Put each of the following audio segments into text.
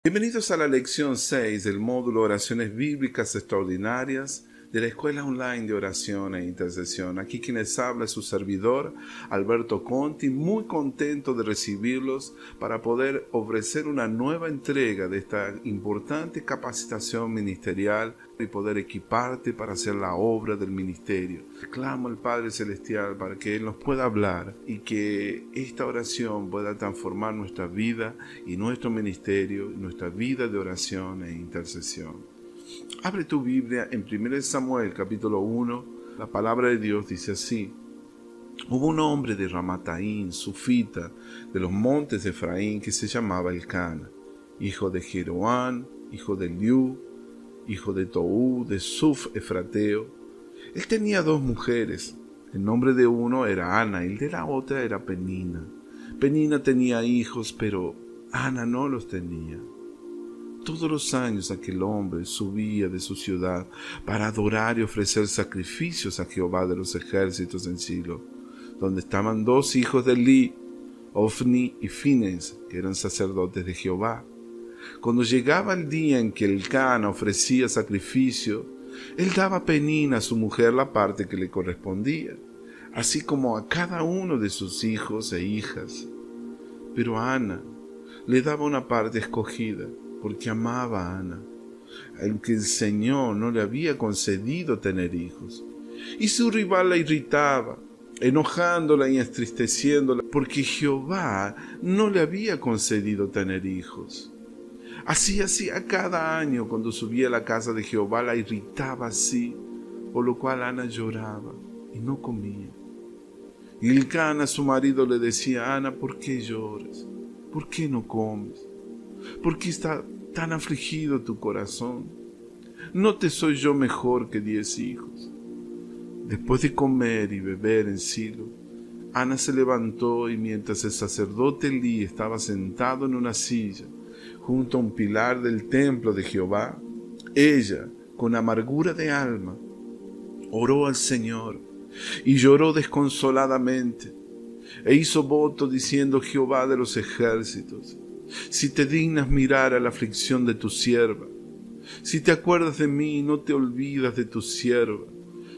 Bienvenidos a la lección 6 del módulo Oraciones Bíblicas Extraordinarias de la Escuela Online de Oración e Intercesión. Aquí quien les habla es su servidor, Alberto Conti, muy contento de recibirlos para poder ofrecer una nueva entrega de esta importante capacitación ministerial y poder equiparte para hacer la obra del ministerio. Clamo al Padre Celestial para que Él nos pueda hablar y que esta oración pueda transformar nuestra vida y nuestro ministerio, nuestra vida de oración e intercesión. Abre tu Biblia en 1 Samuel capítulo 1. La palabra de Dios dice así: Hubo un hombre de Ramataim, sufita, de los montes de Efraín, que se llamaba Elcana, hijo de Jeroán, hijo de Eliú, hijo de Toú, de Suf Efrateo. Él tenía dos mujeres. El nombre de uno era Ana y el de la otra era Penina. Penina tenía hijos, pero Ana no los tenía. Todos los años aquel hombre subía de su ciudad para adorar y ofrecer sacrificios a Jehová de los ejércitos en Silo, donde estaban dos hijos de Eli, Ofni y Fines, que eran sacerdotes de Jehová. Cuando llegaba el día en que Elcana ofrecía sacrificio, él daba a Penina, a su mujer, la parte que le correspondía, así como a cada uno de sus hijos e hijas. Pero a Ana le daba una parte escogida, porque amaba a Ana, aunque el Señor no le había concedido tener hijos. Y su rival la irritaba, enojándola y entristeciéndola, porque Jehová no le había concedido tener hijos. Así hacía cada año cuando subía a la casa de Jehová, la irritaba así, por lo cual Ana lloraba y no comía. Y Elcana, su marido, le decía: Ana, ¿por qué lloras? ¿Por qué no comes? ¿Por qué está tan afligido tu corazón? ¿No te soy yo mejor que 10 hijos? Después de comer y beber en Silo, Ana se levantó y mientras el sacerdote Elí estaba sentado en una silla junto a un pilar del templo de Jehová, ella, con amargura de alma, oró al Señor y lloró desconsoladamente e hizo voto diciendo: Jehová de los ejércitos, si te dignas mirar a la aflicción de tu sierva, si te acuerdas de mí y no te olvidas de tu sierva,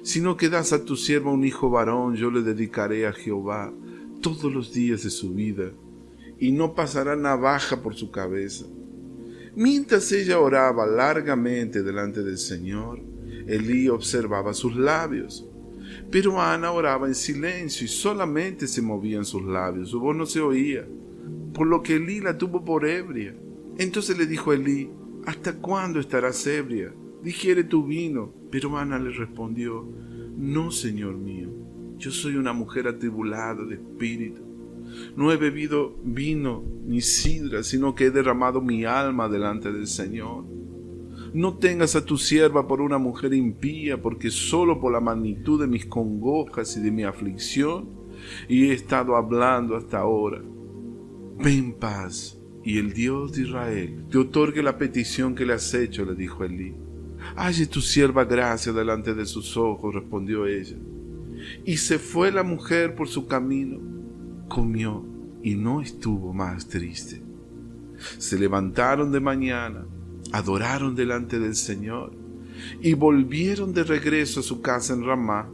sino que das a tu sierva un hijo varón, yo le dedicaré a Jehová todos los días de su vida, y no pasará navaja por su cabeza. Mientras ella oraba largamente delante del Señor, Elí observaba sus labios. Pero Ana oraba en silencio y solamente se movían sus labios, su voz no se oía, por lo que Elí la tuvo por ebria. Entonces le dijo a Elí: ¿hasta cuándo estarás ebria? Digiere tu vino. Pero Ana le respondió: no, Señor mío, yo soy una mujer atribulada de espíritu. No he bebido vino ni sidra, sino que he derramado mi alma delante del Señor. No tengas a tu sierva por una mujer impía, porque solo por la magnitud de mis congojas y de mi aflicción he estado hablando hasta ahora. Ve en paz, y el Dios de Israel te otorgue la petición que le has hecho, le dijo Elí. Halle tu sierva gracia delante de sus ojos, respondió ella. Y se fue la mujer por su camino, comió y no estuvo más triste. Se levantaron de mañana, adoraron delante del Señor y volvieron de regreso a su casa en Ramá.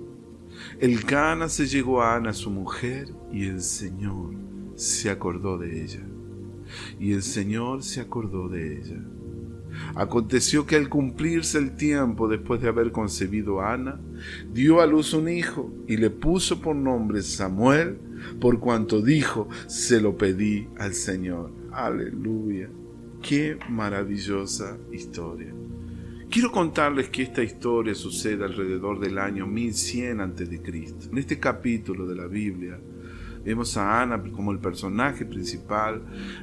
Elcana se llegó a Ana, su mujer, y el Señor se acordó de ella. Y el Señor se acordó de ella. Aconteció que al cumplirse el tiempo después de haber concebido a Ana, dio a luz un hijo y le puso por nombre Samuel, por cuanto dijo: se lo pedí al Señor. Aleluya. Qué maravillosa historia. Quiero contarles que esta historia sucede alrededor del año 1100 a.C. En este capítulo de la Biblia vemos a Ana como el personaje principal,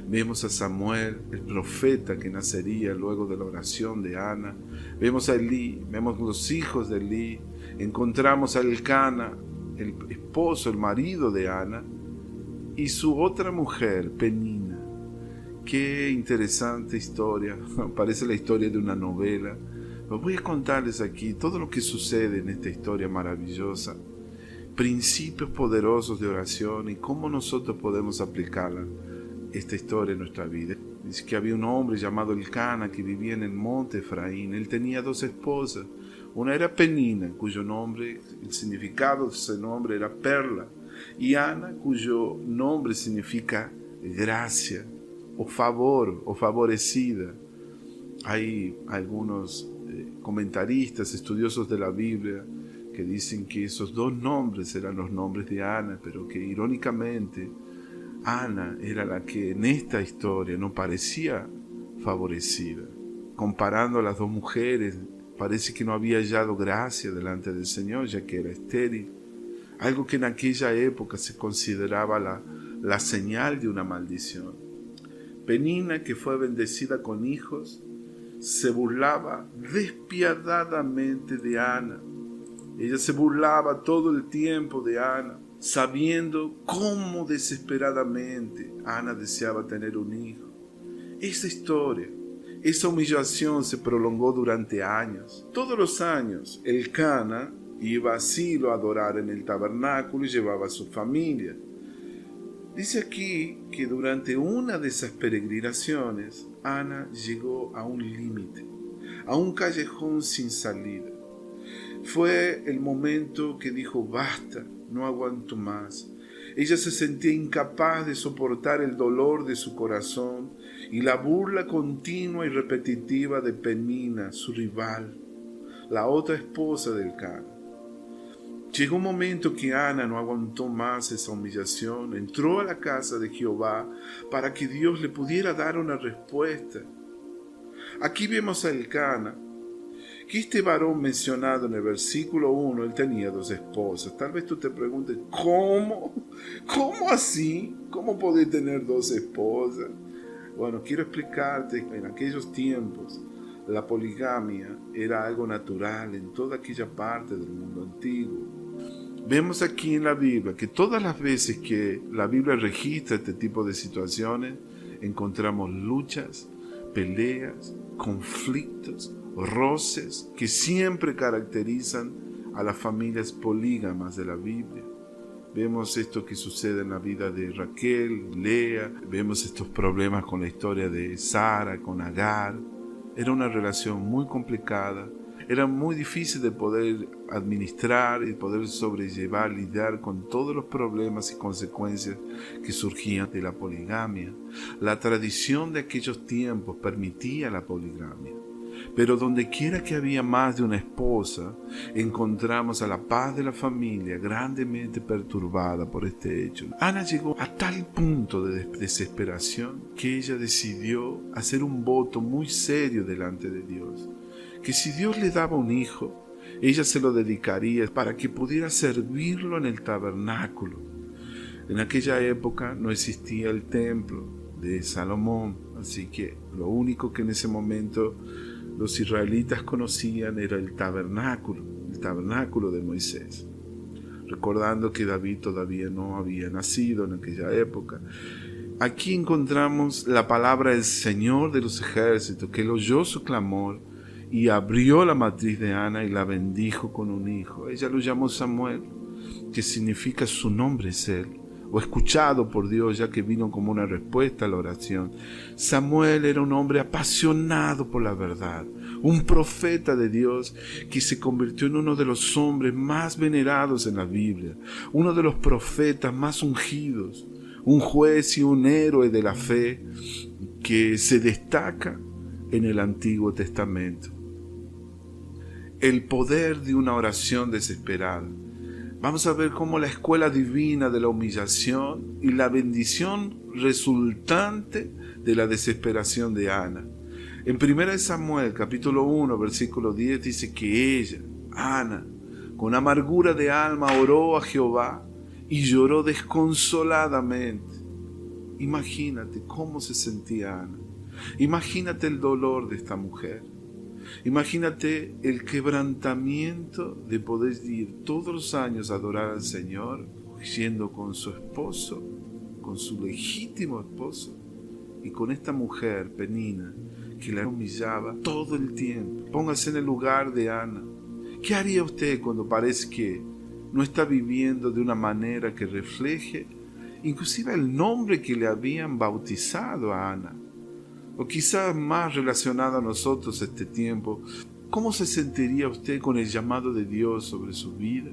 vemos a Samuel, el profeta que nacería luego de la oración de Ana, vemos a Elí, vemos los hijos de Elí, encontramos a Elcana, el esposo, el marido de Ana, y su otra mujer, Penina. Qué interesante historia, parece la historia de una novela. Pero voy a contarles aquí todo lo que sucede en esta historia maravillosa, principios poderosos de oración y cómo nosotros podemos aplicarla, esta historia en nuestra vida. Dice que había un hombre llamado Elcana que vivía en el monte Efraín. Él tenía 2 esposas. Una era Penina, cuyo nombre, el significado de ese nombre era perla, y Ana, cuyo nombre significa gracia, o favor, o favorecida. Hay algunos comentaristas, estudiosos de la Biblia, que dicen que esos 2 nombres eran los nombres de Ana, pero que irónicamente Ana era la que en esta historia no parecía favorecida. Comparando a las 2 mujeres, parece que no había hallado gracia delante del Señor, ya que era estéril, algo que en aquella época se consideraba la señal de una maldición. Penina, que fue bendecida con hijos, se burlaba despiadadamente de Ana. Ella se burlaba todo el tiempo de Ana, sabiendo cómo desesperadamente Ana deseaba tener un hijo. Esa historia, esa humillación se prolongó durante años. Todos los años, Elcana iba a Silo a adorar en el tabernáculo y llevaba a su familia. Dice aquí que durante una de esas peregrinaciones, Ana llegó a un límite, a un callejón sin salida. Fue el momento que dijo: basta, no aguanto más. Ella se sentía incapaz de soportar el dolor de su corazón y la burla continua y repetitiva de Penina, su rival, la otra esposa del Elcana. Llegó un momento que Ana no aguantó más esa humillación, entró a la casa de Jehová para que Dios le pudiera dar una respuesta. Aquí vemos a Elcana, que este varón mencionado en el versículo 1, él tenía 2 esposas. Tal vez tú te preguntes, ¿cómo? ¿Cómo así? ¿Cómo podés tener 2 esposas? Bueno, quiero explicarte que en aquellos tiempos la poligamia era algo natural en toda aquella parte del mundo antiguo. Vemos aquí en la Biblia que todas las veces que la Biblia registra este tipo de situaciones, encontramos luchas, peleas, conflictos, roces que siempre caracterizan a las familias polígamas de la Biblia. Vemos esto que sucede en la vida de Raquel, Lea, vemos estos problemas con la historia de Sara, con Agar. Era una relación muy complicada, era muy difícil de poder administrar y poder sobrellevar, lidiar con todos los problemas y consecuencias que surgían de la poligamia. La tradición de aquellos tiempos permitía la poligamia. Pero donde quiera que había más de una esposa, encontramos a la paz de la familia grandemente perturbada por este hecho. Ana llegó a tal punto de desesperación que ella decidió hacer un voto muy serio delante de Dios, que si Dios le daba un hijo, ella se lo dedicaría para que pudiera servirlo en el tabernáculo. En aquella época no existía el templo de Salomón, así que lo único que en ese momento los israelitas conocían era el tabernáculo de Moisés. Recordando que David todavía no había nacido en aquella época. Aquí encontramos la palabra del Señor de los ejércitos, que él oyó su clamor y abrió la matriz de Ana y la bendijo con un hijo. Ella lo llamó Samuel, que significa su nombre es él, o escuchado por Dios, ya que vino como una respuesta a la oración. Samuel era un hombre apasionado por la verdad, un profeta de Dios que se convirtió en uno de los hombres más venerados en la Biblia, uno de los profetas más ungidos, un juez y un héroe de la fe que se destaca en el Antiguo Testamento. El poder de una oración desesperada. Vamos a ver cómo la escuela divina de la humillación y la bendición resultante de la desesperación de Ana. En 1 Samuel, capítulo 1, versículo 10, dice que ella, Ana, con amargura de alma oró a Jehová y lloró desconsoladamente. Imagínate cómo se sentía Ana. Imagínate el dolor de esta mujer. Imagínate el quebrantamiento de poder ir todos los años a adorar al Señor, yendo con su esposo, con su legítimo esposo, y con esta mujer, Penina, que la humillaba todo el tiempo. Póngase en el lugar de Ana. ¿Qué haría usted cuando parece que no está viviendo de una manera que refleje inclusive el nombre que le habían bautizado a Ana? o quizás más relacionado a nosotros este tiempo, ¿cómo se sentiría usted con el llamado de Dios sobre su vida?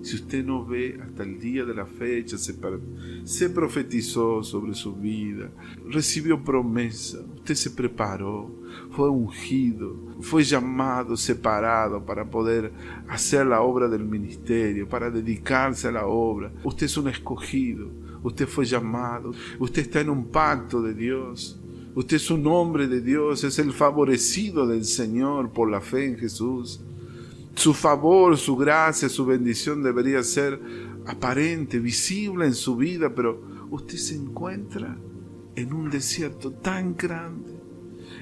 Si usted no ve hasta el día de la fecha, se profetizó sobre su vida, recibió promesa, usted se preparó, fue ungido, fue llamado, separado para poder hacer la obra del ministerio, para dedicarse a la obra. Usted es un escogido, usted fue llamado, usted está en un pacto de Dios. Usted es un hombre de Dios, es el favorecido del Señor por la fe en Jesús. Su favor, su gracia, su bendición debería ser aparente, visible en su vida, pero usted se encuentra en un desierto tan grande,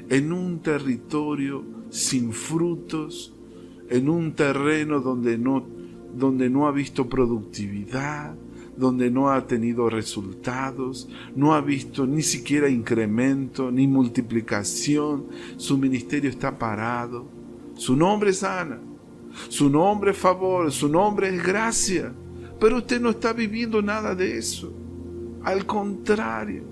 en un territorio sin frutos, en un terreno donde no ha visto productividad, donde no ha tenido resultados, no ha visto ni siquiera incremento, ni multiplicación. Su ministerio está parado. Su nombre es Ana, su nombre es favor, su nombre es gracia, pero usted no está viviendo nada de eso. Al contrario,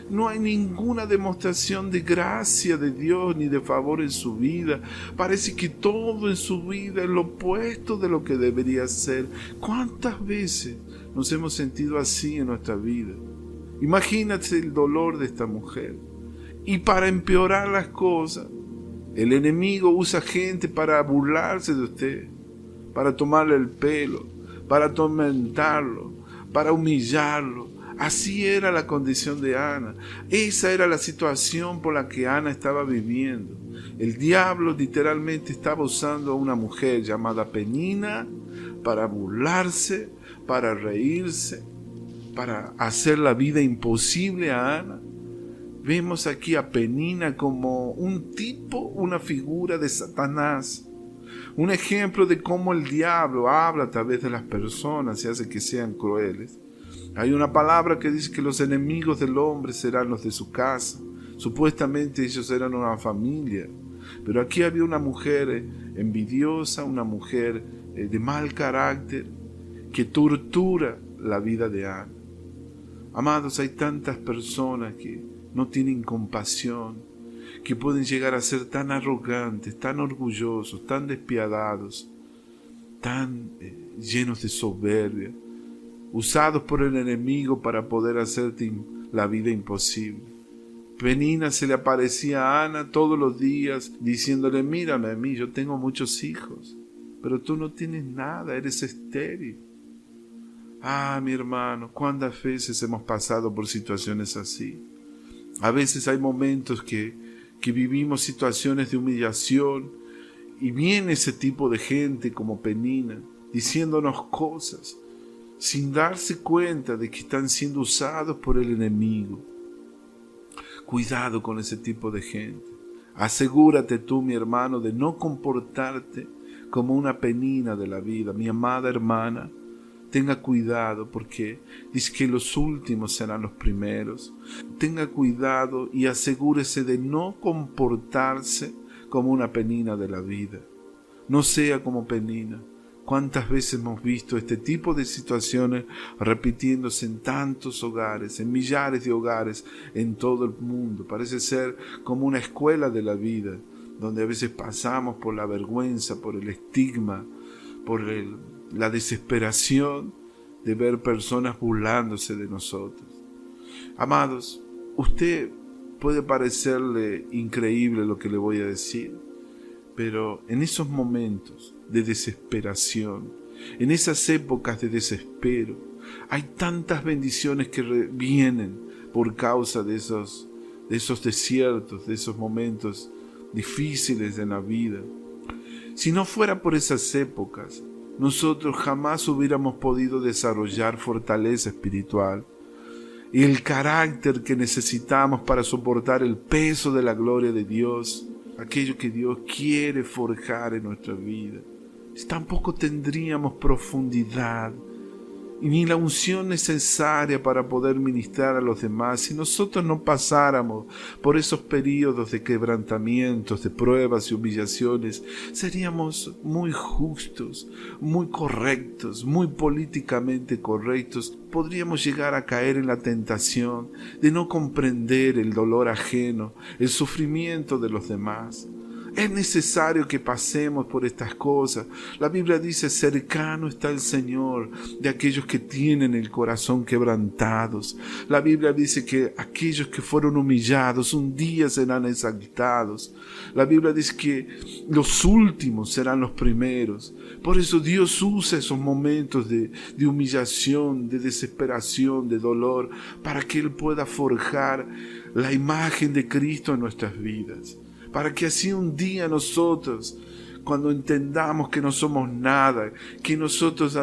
no hay ninguna demostración de gracia de Dios ni de favor en su vida. Parece que todo en su vida es lo opuesto de lo que debería ser. ¿Cuántas veces nos hemos sentido así en nuestra vida? Imagínate el dolor de esta mujer. Y para empeorar las cosas, el enemigo usa gente para burlarse de usted, para tomarle el pelo, para atormentarlo, para humillarlo. Así era la condición de Ana. Esa era la situación por la que Ana estaba viviendo. El diablo literalmente estaba usando a una mujer llamada Penina para burlarse, para reírse, para hacer la vida imposible a Ana. Vemos aquí a Penina como un tipo, una figura de Satanás. Un ejemplo de cómo el diablo habla a través de las personas y hace que sean crueles. Hay una palabra que dice que los enemigos del hombre serán los de su casa. Supuestamente ellos eran una familia. Pero aquí había una mujer envidiosa, una mujer de mal carácter, que tortura la vida de Ana. Amados, hay tantas personas que no tienen compasión, que pueden llegar a ser tan arrogantes, tan orgullosos, tan despiadados, tan llenos de soberbia, usados por el enemigo para poder hacerte la vida imposible. Penina se le aparecía a Ana todos los días diciéndole: mírame a mí, yo tengo muchos hijos, pero tú no tienes nada, eres estéril. Ah, mi hermano, cuántas veces hemos pasado por situaciones así. A veces hay momentos que vivimos situaciones de humillación y viene ese tipo de gente como Penina diciéndonos cosas sin darse cuenta de que están siendo usados por el enemigo. Cuidado con ese tipo de gente. Asegúrate tú, mi hermano, de no comportarte como una Penina de la vida. Mi amada hermana, tenga cuidado, porque dice que los últimos serán los primeros. Tenga cuidado y asegúrese de no comportarse como una Penina de la vida. No sea como Penina. ¿Cuántas veces hemos visto este tipo de situaciones repitiéndose en tantos hogares, en millares de hogares en todo el mundo? Parece ser como una escuela de la vida, donde a veces pasamos por la vergüenza, por el estigma, por la desesperación de ver personas burlándose de nosotros. Amados, usted puede parecerle increíble lo que le voy a decir, pero en esos momentos de desesperación, en esas épocas de desespero, hay tantas bendiciones que vienen por causa de esos desiertos, de esos momentos difíciles en la vida. Si no fuera por esas épocas, nosotros jamás hubiéramos podido desarrollar fortaleza espiritual y el carácter que necesitamos para soportar el peso de la gloria de Dios, aquello que Dios quiere forjar en nuestra vida. Tampoco tendríamos profundidad ni la unción necesaria para poder ministrar a los demás. Si nosotros no pasáramos por esos periodos de quebrantamientos, de pruebas y humillaciones, seríamos muy justos, muy correctos, muy políticamente correctos. Podríamos llegar a caer en la tentación de no comprender el dolor ajeno, el sufrimiento de los demás. Es necesario que pasemos por estas cosas. La Biblia dice: cercano está el Señor de aquellos que tienen el corazón quebrantados. La Biblia dice que aquellos que fueron humillados un día serán exaltados. La Biblia dice que los últimos serán los primeros. Por eso Dios usa esos momentos de humillación, de desesperación, de dolor, para que Él pueda forjar la imagen de Cristo en nuestras vidas. Para que así un día nosotros, cuando entendamos que no somos nada, que nosotros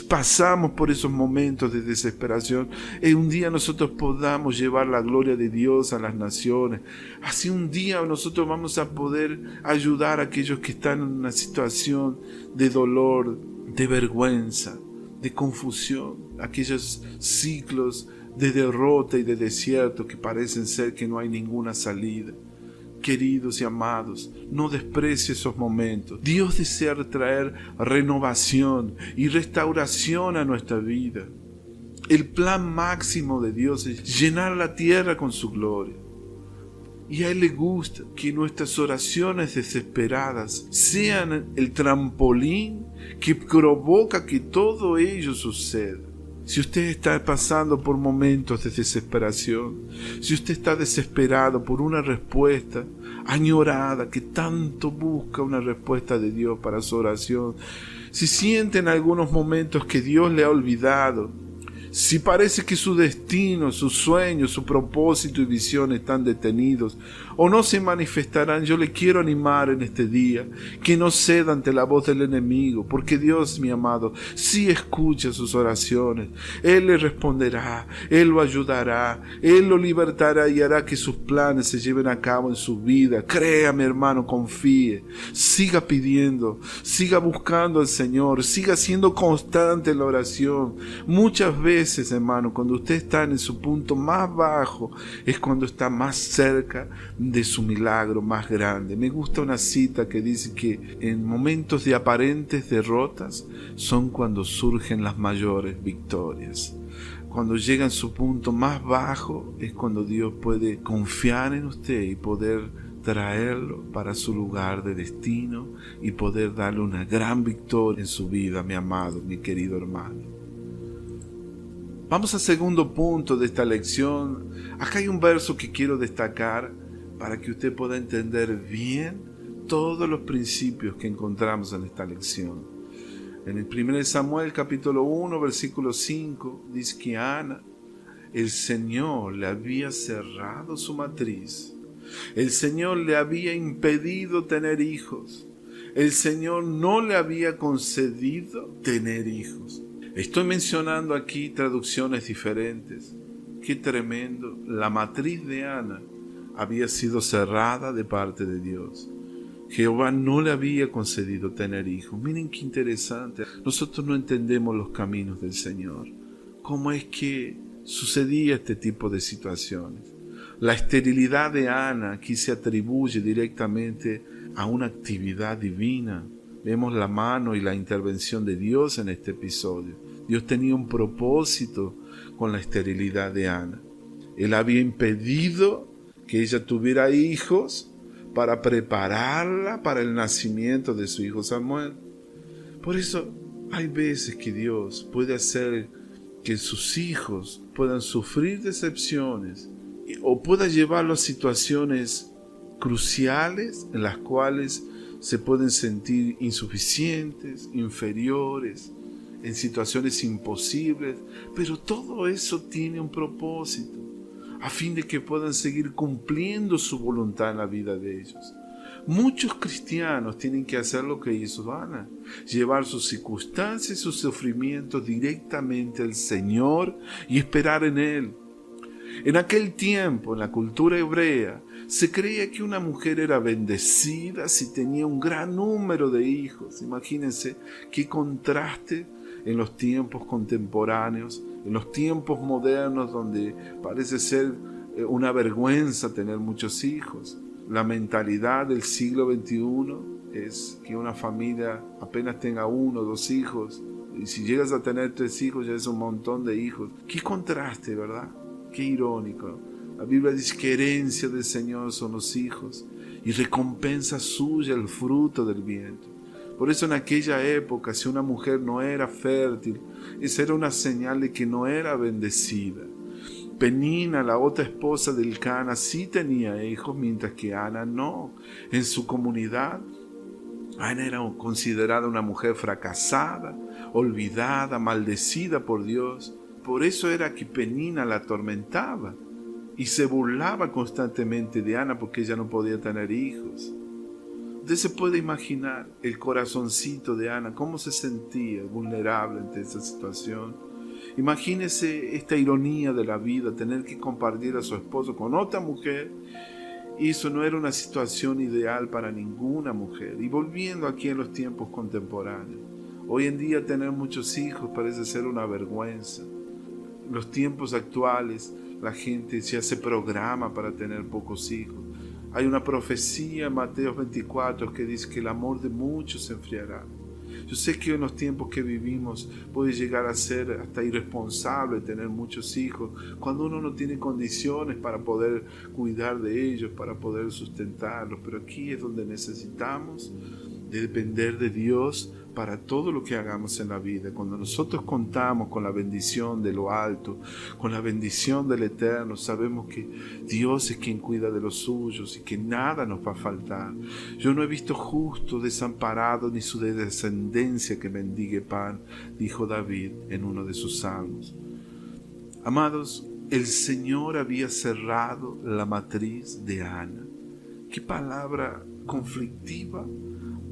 pasamos por esos momentos de desesperación, un día nosotros podamos llevar la gloria de Dios a las naciones. Así un día nosotros vamos a poder ayudar a aquellos que están en una situación de dolor, de vergüenza, de confusión, aquellos ciclos de derrota y de desierto que parecen ser que no hay ninguna salida. Queridos y amados, no desprecie esos momentos. Dios desea traer renovación y restauración a nuestra vida. El plan máximo de Dios es llenar la tierra con su gloria. Y a Él le gusta que nuestras oraciones desesperadas sean el trampolín que provoca que todo ello suceda. Si usted está pasando por momentos de desesperación, si usted está desesperado por una respuesta añorada, que tanto busca una respuesta de Dios para su oración, si siente en algunos momentos que Dios le ha olvidado, si parece que su destino, sus sueños, su propósito y visión están detenidos o no se manifestarán, yo le quiero animar en este día que no ceda ante la voz del enemigo, porque Dios, mi amado, sí escucha sus oraciones. Él le responderá, Él lo ayudará, Él lo libertará y hará que sus planes se lleven a cabo en su vida. Créame, hermano, confíe, siga pidiendo, siga buscando al Señor, siga siendo constante en la oración. Muchas veces, hermano, cuando usted está en su punto más bajo, es cuando está más cerca de su milagro más grande. Me gusta una cita que dice que en momentos de aparentes derrotas son cuando surgen las mayores victorias. Cuando llega a su punto más bajo es cuando Dios puede confiar en usted y poder traerlo para su lugar de destino y poder darle una gran victoria en su vida, mi amado, mi querido hermano. Vamos al segundo punto de esta lección. Acá hay un verso que quiero destacar para que usted pueda entender bien todos los principios que encontramos en esta lección. En el 1 Samuel capítulo 1 versículo 5 dice que Ana, el Señor le había cerrado su matriz. El Señor le había impedido tener hijos. El Señor no le había concedido tener hijos. Estoy mencionando aquí traducciones diferentes. Qué tremendo. La matriz de Ana había sido cerrada de parte de Dios. Jehová no le había concedido tener hijos. Miren qué interesante. Nosotros no entendemos los caminos del Señor. ¿Cómo es que sucedía este tipo de situaciones? La esterilidad de Ana aquí se atribuye directamente a una actividad divina. Vemos la mano y la intervención de Dios en este episodio. Dios tenía un propósito con la esterilidad de Ana. Él había impedido que ella tuviera hijos para prepararla para el nacimiento de su hijo Samuel. Por eso hay veces que Dios puede hacer que sus hijos puedan sufrir decepciones o pueda llevarlos a situaciones cruciales en las cuales se pueden sentir insuficientes, inferiores, en situaciones imposibles, pero todo eso tiene un propósito, a fin de que puedan seguir cumpliendo su voluntad en la vida de ellos. Muchos cristianos tienen que hacer lo que hizo Ana, llevar sus circunstancias y sus sufrimientos directamente al Señor y esperar en Él. En aquel tiempo, en la cultura hebrea, se creía que una mujer era bendecida si tenía un gran número de hijos. Imagínense qué contraste en los tiempos contemporáneos, en los tiempos modernos donde parece ser una vergüenza tener muchos hijos. La mentalidad del siglo XXI es que una familia apenas tenga 1 o 2 hijos, y si llegas a tener 3 hijos ya es un montón de hijos. Qué contraste, ¿verdad? Qué irónico. La Biblia dice que herencia del Señor son los hijos y recompensa suya el fruto del vientre. Por eso en aquella época, si una mujer no era fértil, esa era una señal de que no era bendecida. Penina, la otra esposa del Cana, sí tenía hijos, mientras que Ana no. En su comunidad, Ana era considerada una mujer fracasada, olvidada, maldecida por Dios. Por eso era que Penina la atormentaba y se burlaba constantemente de Ana porque ella no podía tener hijos. Usted se puede imaginar el corazoncito de Ana, cómo se sentía vulnerable ante esa situación. Imagínese esta ironía de la vida, tener que compartir a su esposo con otra mujer. Y eso no era una situación ideal para ninguna mujer. Y volviendo aquí en los tiempos contemporáneos, hoy en día tener muchos hijos parece ser una vergüenza. En los tiempos actuales la gente ya se programa para tener pocos hijos. Hay una profecía en Mateo 24 que dice que el amor de muchos se enfriará. Yo sé que en los tiempos que vivimos puede llegar a ser hasta irresponsable tener muchos hijos cuando uno no tiene condiciones para poder cuidar de ellos, para poder sustentarlos. Pero aquí es donde necesitamos de depender de Dios para todo lo que hagamos en la vida. Cuando nosotros contamos con la bendición de lo alto, con la bendición del Eterno, sabemos que Dios es quien cuida de los suyos y que nada nos va a faltar. Yo no he visto justo desamparado ni su descendencia que mendigue pan, dijo David en uno de sus salmos. Amados, el Señor había cerrado la matriz de Ana. Qué palabra conflictiva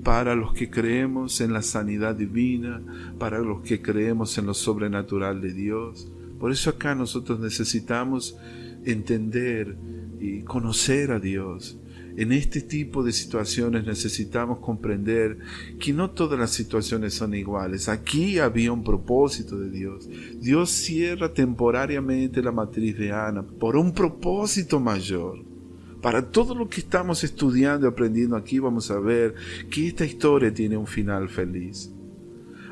para los que creemos en la sanidad divina, para los que creemos en lo sobrenatural de Dios. Por eso acá nosotros necesitamos entender y conocer a Dios. En este tipo de situaciones necesitamos comprender que no todas las situaciones son iguales. Aquí había un propósito de Dios. Dios cierra temporariamente la matriz de Ana por un propósito mayor. Para todo lo que estamos estudiando y aprendiendo aquí, vamos a ver que esta historia tiene un final feliz.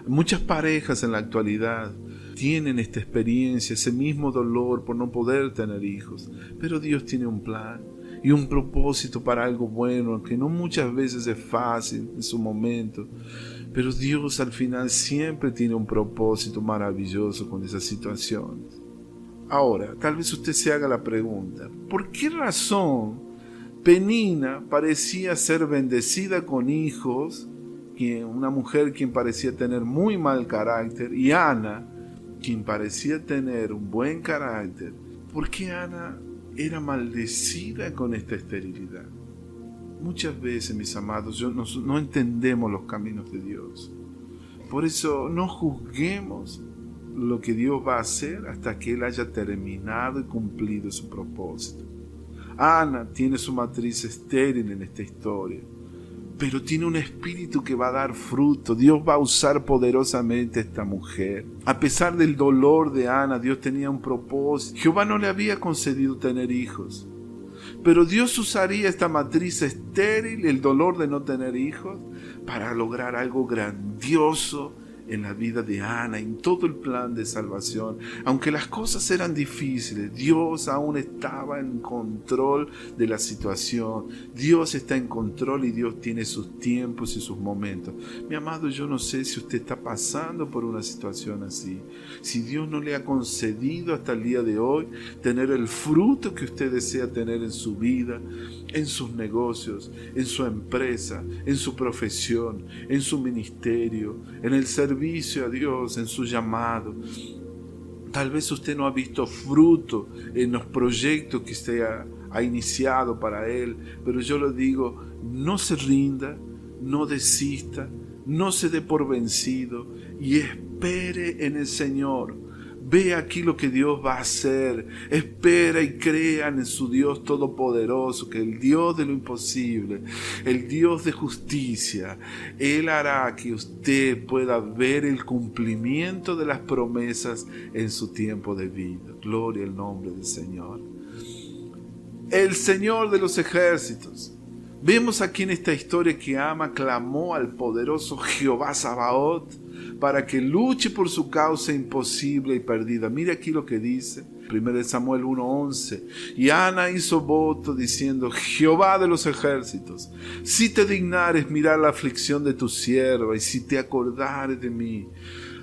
Muchas parejas en la actualidad tienen esta experiencia, ese mismo dolor por no poder tener hijos. Pero Dios tiene un plan y un propósito para algo bueno, aunque no muchas veces es fácil en su momento. Pero Dios al final siempre tiene un propósito maravilloso con esas situaciones. Ahora, tal vez usted se haga la pregunta, ¿por qué razón Penina parecía ser bendecida con hijos, una mujer quien parecía tener muy mal carácter, y Ana, quien parecía tener un buen carácter? ¿Por qué Ana era maldecida con esta esterilidad? Muchas veces, mis amados, no entendemos los caminos de Dios. Por eso no juzguemos lo que Dios va a hacer hasta que Él haya terminado y cumplido su propósito. Ana tiene su matriz estéril en esta historia, pero tiene un espíritu que va a dar fruto. Dios va a usar poderosamente a esta mujer. A pesar del dolor de Ana, Dios tenía un propósito. Jehová no le había concedido tener hijos, pero Dios usaría esta matriz estéril, el dolor de no tener hijos, para lograr algo grandioso en la vida de Ana, en todo el plan de salvación. Aunque las cosas eran difíciles, Dios aún estaba en control de la situación. Dios está en control y Dios tiene sus tiempos y sus momentos. Mi amado, yo no sé si usted está pasando por una situación así. Si Dios no le ha concedido hasta el día de hoy tener el fruto que usted desea tener en su vida, en sus negocios, en su empresa, en su profesión, en su ministerio, en el servicio a Dios, en su llamado. Tal vez usted no ha visto fruto en los proyectos que usted ha iniciado para Él, pero yo le digo, no se rinda, no desista, no se dé por vencido y espere en el Señor. Ve aquí lo que Dios va a hacer. Espera y crean en su Dios todopoderoso, que el Dios de lo imposible, el Dios de justicia, Él hará que usted pueda ver el cumplimiento de las promesas en su tiempo de vida. Gloria al nombre del Señor. El Señor de los ejércitos. Vemos aquí en esta historia que Ama clamó al poderoso Jehová Sabaoth para que luche por su causa imposible y perdida. Mira aquí lo que dice 1 Samuel 1:11. Y Ana hizo voto diciendo: Jehová de los ejércitos, si te dignares mirar la aflicción de tu sierva y si te acordares de mí,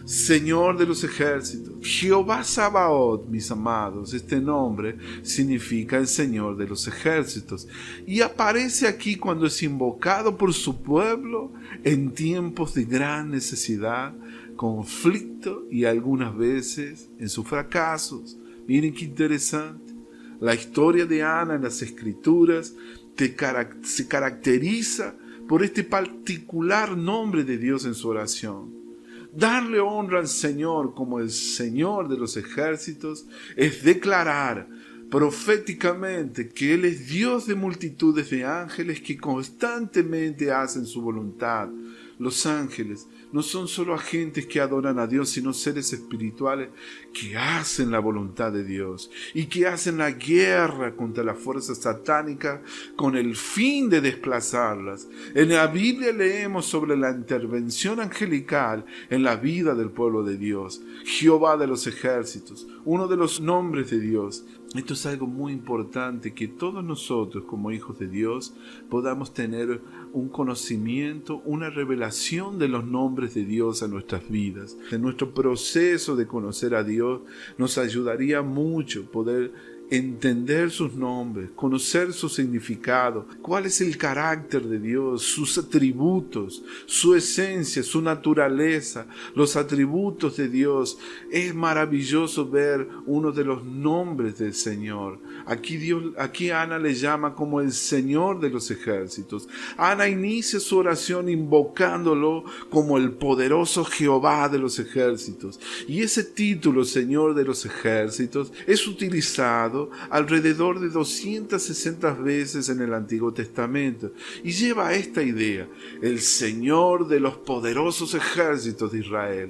Señor de los ejércitos, Jehová Sabaoth, mis amados, este nombre significa el Señor de los ejércitos, y aparece aquí cuando es invocado por su pueblo en tiempos de gran necesidad, conflicto y algunas veces en sus fracasos. Miren qué interesante. La historia de Ana en las Escrituras se caracteriza por este particular nombre de Dios en su oración. Darle honra al Señor como el Señor de los ejércitos es declarar proféticamente que Él es Dios de multitudes de ángeles que constantemente hacen su voluntad. Los ángeles no son solo agentes que adoran a Dios, sino seres espirituales que hacen la voluntad de Dios y que hacen la guerra contra las fuerzas satánicas con el fin de desplazarlas. En la Biblia leemos sobre la intervención angelical en la vida del pueblo de Dios. Jehová de los ejércitos, uno de los nombres de Dios. Esto es algo muy importante, que todos nosotros como hijos de Dios podamos tener un conocimiento, una revelación de los nombres de Dios a nuestras vidas. En nuestro proceso de conocer a Dios nos ayudaría mucho poder entender sus nombres, conocer su significado, cuál es el carácter de Dios, sus atributos, su esencia, su naturaleza, los atributos de Dios. Es maravilloso ver uno de los nombres del Señor. Aquí Ana le llama como el Señor de los ejércitos. Ana inicia su oración invocándolo como el poderoso Jehová de los ejércitos. Y ese título, Señor de los ejércitos, es utilizado alrededor de 260 veces en el Antiguo Testamento y lleva a esta idea: el Señor de los poderosos ejércitos de Israel.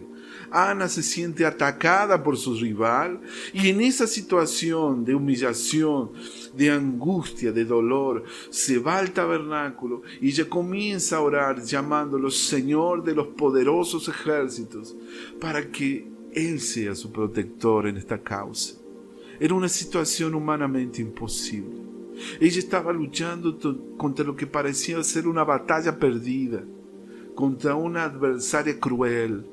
Ana se siente atacada por su rival y en esa situación de humillación, de angustia, de dolor, se va al tabernáculo y ella comienza a orar llamándolo Señor de los poderosos ejércitos para que Él sea su protector en esta causa. Era una situación humanamente imposible. Ella estaba luchando contra lo que parecía ser una batalla perdida, contra una adversaria cruel,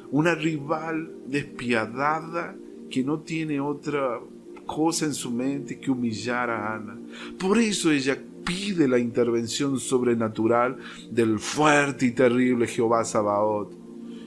una rival despiadada que no tiene otra cosa en su mente que humillar a Ana. Por eso ella pide la intervención sobrenatural del fuerte y terrible Jehová Sabaoth.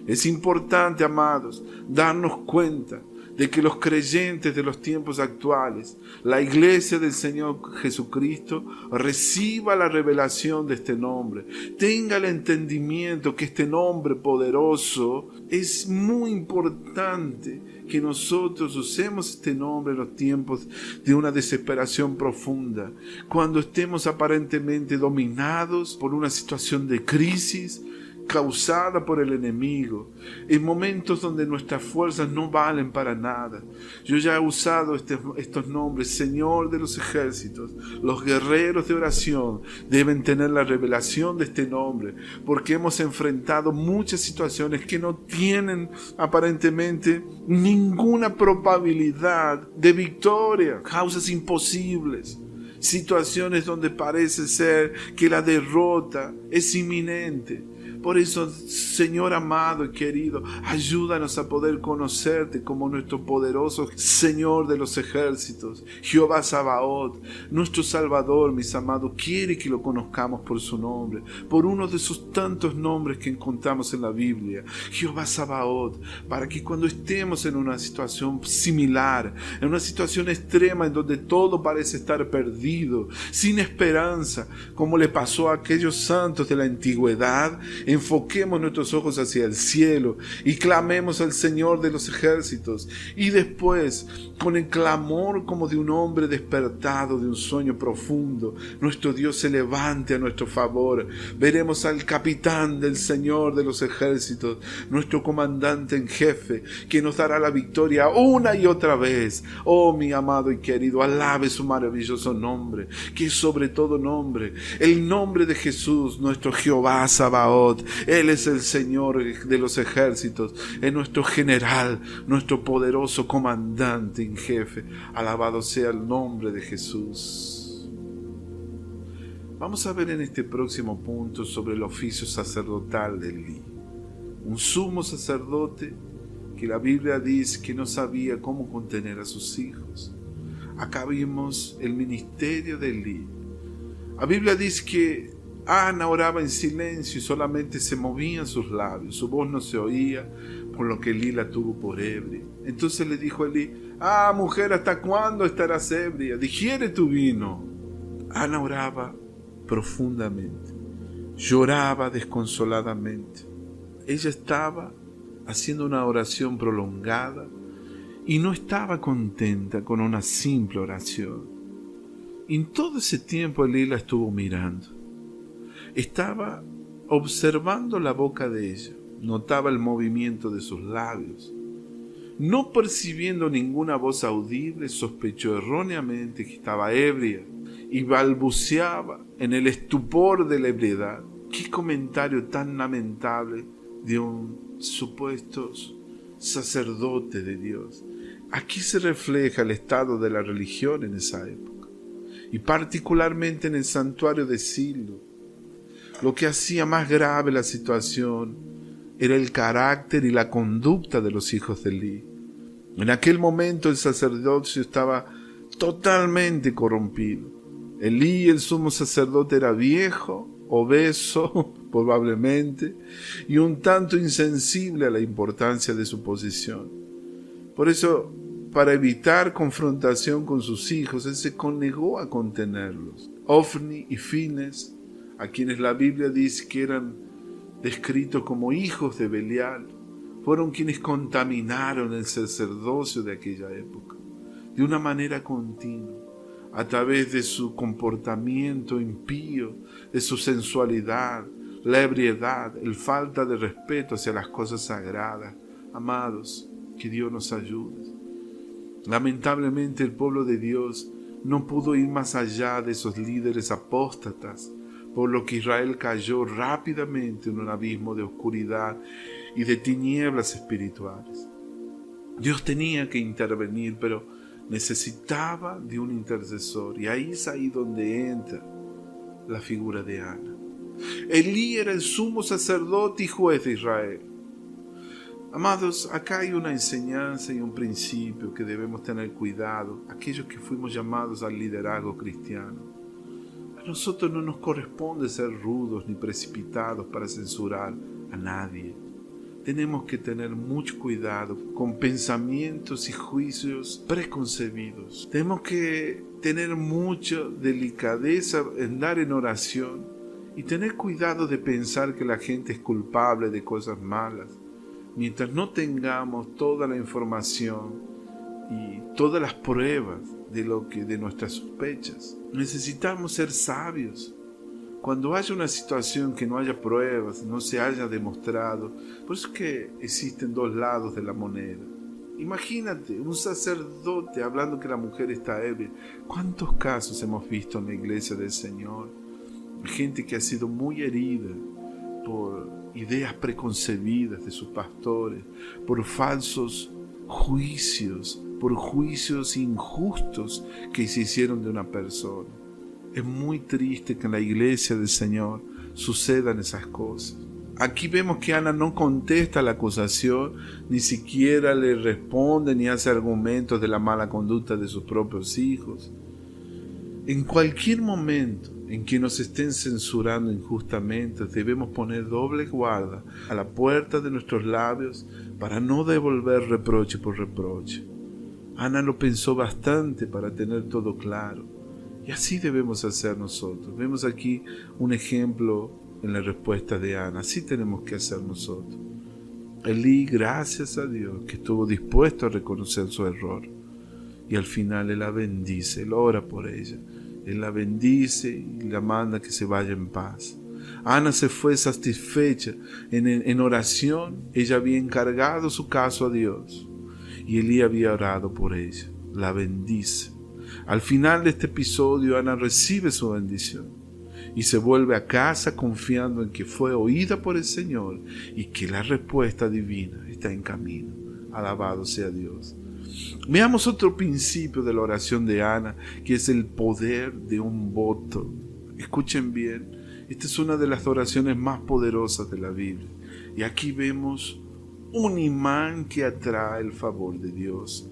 Es importante, amados, darnos cuenta de que los creyentes de los tiempos actuales, la iglesia del Señor Jesucristo, reciba la revelación de este nombre, tenga el entendimiento que este nombre poderoso es muy importante, que nosotros usemos este nombre en los tiempos de una desesperación profunda, cuando estemos aparentemente dominados por una situación de crisis causada por el enemigo, en momentos donde nuestras fuerzas no valen para nada. Yo ya he usado estos nombres: Señor de los ejércitos. Los guerreros de oración deben tener la revelación de este nombre, porque hemos enfrentado muchas situaciones que no tienen aparentemente ninguna probabilidad de victoria, causas imposibles, situaciones donde parece ser que la derrota es inminente. Por eso, Señor amado y querido, ayúdanos a poder conocerte como nuestro poderoso Señor de los ejércitos, Jehová Sabaoth, nuestro Salvador. Mis amados, quiere que lo conozcamos por su nombre, por uno de sus tantos nombres que encontramos en la Biblia, Jehová Sabaoth, para que cuando estemos en una situación similar, en una situación extrema en donde todo parece estar perdido, sin esperanza, como le pasó a aquellos santos de la antigüedad, enfoquemos nuestros ojos hacia el cielo y clamemos al Señor de los ejércitos. Y después, con el clamor como de un hombre despertado de un sueño profundo, nuestro Dios se levante a nuestro favor. Veremos al capitán del Señor de los ejércitos, nuestro comandante en jefe, que nos dará la victoria una y otra vez. Oh, mi amado y querido, alabe su maravilloso nombre, que es sobre todo nombre, el nombre de Jesús, nuestro Jehová Sabaoth. Él es el Señor de los ejércitos, es nuestro general, nuestro poderoso comandante en jefe. Alabado sea el nombre de Jesús. Vamos a ver en este próximo punto sobre el oficio sacerdotal de Elí, un sumo sacerdote que la Biblia dice que no sabía cómo contener a sus hijos. Acá vimos el ministerio de Elí. La Biblia dice que Ana oraba en silencio y solamente se movían sus labios, su voz no se oía, por lo que Elí la tuvo por ebria. Entonces le dijo a Elí: mujer, ¿hasta cuándo estarás ebria? Digiere tu vino. Ana oraba profundamente, lloraba desconsoladamente. Ella estaba haciendo una oración prolongada y no estaba contenta con una simple oración. Y en todo ese tiempo Elí la estuvo mirando. Estaba observando la boca de ella, notaba el movimiento de sus labios. No percibiendo ninguna voz audible, sospechó erróneamente que estaba ebria y balbuceaba en el estupor de la ebriedad. ¡Qué comentario tan lamentable de un supuesto sacerdote de Dios! Aquí se refleja el estado de la religión en esa época, y particularmente en el santuario de Silo. Lo que hacía más grave la situación era el carácter y la conducta de los hijos de Elí. En aquel momento el sacerdocio estaba totalmente corrompido. Elí, el sumo sacerdote, era viejo, obeso probablemente, y un tanto insensible a la importancia de su posición. Por eso, para evitar confrontación con sus hijos, él se negó a contenerlos. Ofni y Fines, a quienes la Biblia dice que eran descritos como hijos de Belial, fueron quienes contaminaron el sacerdocio de aquella época, de una manera continua, a través de su comportamiento impío, de su sensualidad, la ebriedad, el falta de respeto hacia las cosas sagradas. Amados, que Dios nos ayude. Lamentablemente el pueblo de Dios no pudo ir más allá de esos líderes apóstatas, por lo que Israel cayó rápidamente en un abismo de oscuridad y de tinieblas espirituales. Dios tenía que intervenir, pero necesitaba de un intercesor, y ahí es donde entra la figura de Ana. Elí era el sumo sacerdote y juez de Israel. Amados, acá hay una enseñanza y un principio que debemos tener cuidado, aquellos que fuimos llamados al liderazgo cristiano. A nosotros no nos corresponde ser rudos ni precipitados para censurar a nadie. Tenemos que tener mucho cuidado con pensamientos y juicios preconcebidos. Tenemos que tener mucha delicadeza en dar en oración y tener cuidado de pensar que la gente es culpable de cosas malas, mientras no tengamos toda la información y todas las pruebas de nuestras sospechas. Necesitamos ser sabios. Cuando haya una situación que no haya pruebas, no se haya demostrado, por eso es que existen dos lados de la moneda. Imagínate, un sacerdote hablando que la mujer está ebria. ¿Cuántos casos hemos visto en la iglesia del Señor? Gente que ha sido muy herida por ideas preconcebidas de sus pastores, por falsos juicios, por juicios injustos que se hicieron de una persona. Es muy triste que en la iglesia del Señor sucedan esas cosas. Aquí vemos que Ana no contesta la acusación, ni siquiera le responde ni hace argumentos de la mala conducta de sus propios hijos. En cualquier momento en que nos estén censurando injustamente, debemos poner doble guarda a la puerta de nuestros labios para no devolver reproche por reproche. Ana lo pensó bastante para tener todo claro. Y así debemos hacer nosotros. Vemos aquí un ejemplo en la respuesta de Ana. Así tenemos que hacer nosotros. Elí, gracias a Dios, que estuvo dispuesto a reconocer su error. Y al final Él la bendice, Él ora por ella. Él la bendice y la manda que se vaya en paz. Ana se fue satisfecha en oración. Ella había encargado su caso a Dios y Elí había orado por ella. La bendice. Al final de este episodio, Ana recibe su bendición y se vuelve a casa confiando en que fue oída por el Señor y que la respuesta divina está en camino. Alabado sea Dios. Veamos otro principio de la oración de Ana, que es el poder de un voto. Escuchen bien, esta es una de las oraciones más poderosas de la Biblia. Y aquí vemos un imán que atrae el favor de Dios.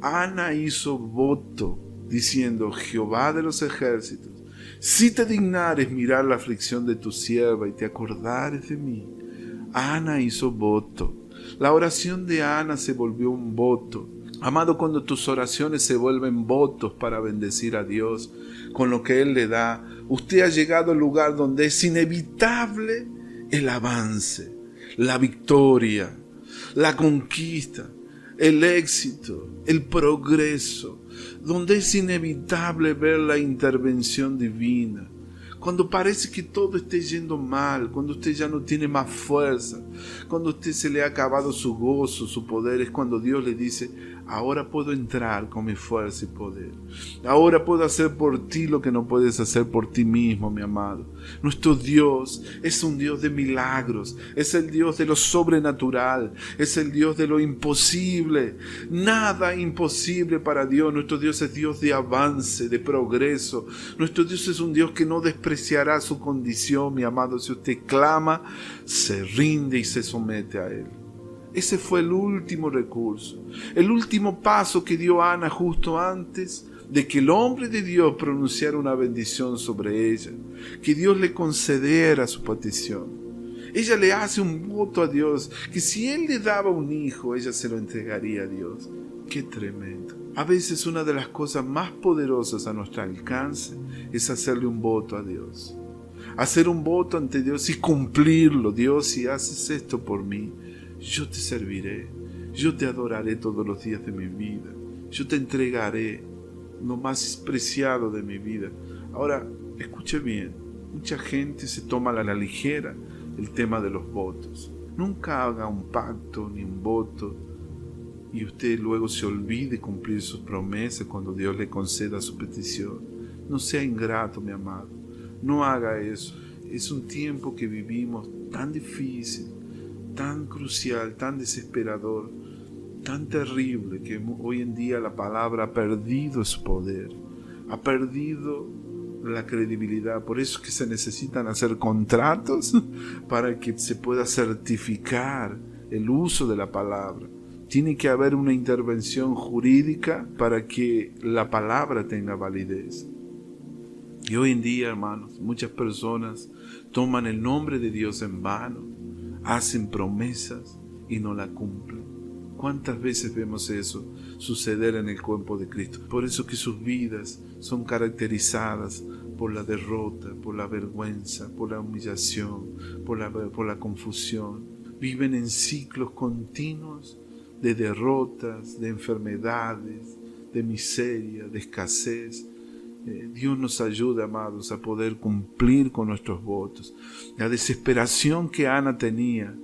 Ana hizo voto diciendo: Jehová de los ejércitos, si te dignares mirar la aflicción de tu sierva y te acordares de mí. Ana hizo voto. La oración de Ana se volvió un voto. Amado, cuando tus oraciones se vuelven votos para bendecir a Dios con lo que Él le da, usted ha llegado al lugar donde es inevitable el avance, la victoria, la conquista, el éxito, el progreso, donde es inevitable ver la intervención divina. Cuando parece que todo esté yendo mal, cuando usted ya no tiene más fuerza, cuando a usted se le ha acabado su gozo, su poder, es cuando Dios le dice: ahora puedo entrar con mi fuerza y poder. Ahora puedo hacer por ti lo que no puedes hacer por ti mismo, mi amado. Nuestro Dios es un Dios de milagros, es el Dios de lo sobrenatural, es el Dios de lo imposible. Nada imposible para Dios. Nuestro Dios es Dios de avance, de progreso. Nuestro Dios es un Dios que no despreciará su condición, mi amado. Si usted clama, se rinde y se somete a Él. Ese fue el último recurso, el último paso que dio Ana justo antes de que el hombre de Dios pronunciara una bendición sobre ella, que Dios le concediera su petición. Ella le hace un voto a Dios, que si Él le daba un hijo, ella se lo entregaría a Dios. ¡Qué tremendo! A veces una de las cosas más poderosas a nuestro alcance es hacerle un voto a Dios. Hacer un voto ante Dios y cumplirlo. Dios, si haces esto por mí, yo te serviré, yo te adoraré todos los días de mi vida, yo te entregaré lo más preciado de mi vida. Ahora, escuche bien, mucha gente se toma a la ligera el tema de los votos. Nunca haga un pacto ni un voto y usted luego se olvide cumplir sus promesas cuando Dios le conceda su petición. No sea ingrato, mi amado, no haga eso. Es un tiempo que vivimos tan difícil, tan crucial, tan desesperador, tan terrible, que hoy en día la palabra ha perdido su poder, ha perdido la credibilidad. Por eso es que se necesitan hacer contratos para que se pueda certificar el uso de la palabra. Tiene que haber una intervención jurídica para que la palabra tenga validez. Y hoy en día, hermanos, muchas personas toman el nombre de Dios en vano, hacen promesas y no la cumplen. ¿Cuántas veces vemos eso suceder en el cuerpo de Cristo? Por eso que sus vidas son caracterizadas por la derrota, por la vergüenza, por la humillación, por la confusión. Viven en ciclos continuos de derrotas, de enfermedades, de miseria, de escasez. Dios nos ayuda, amados, a poder cumplir con nuestros votos. La desesperación que Ana tenía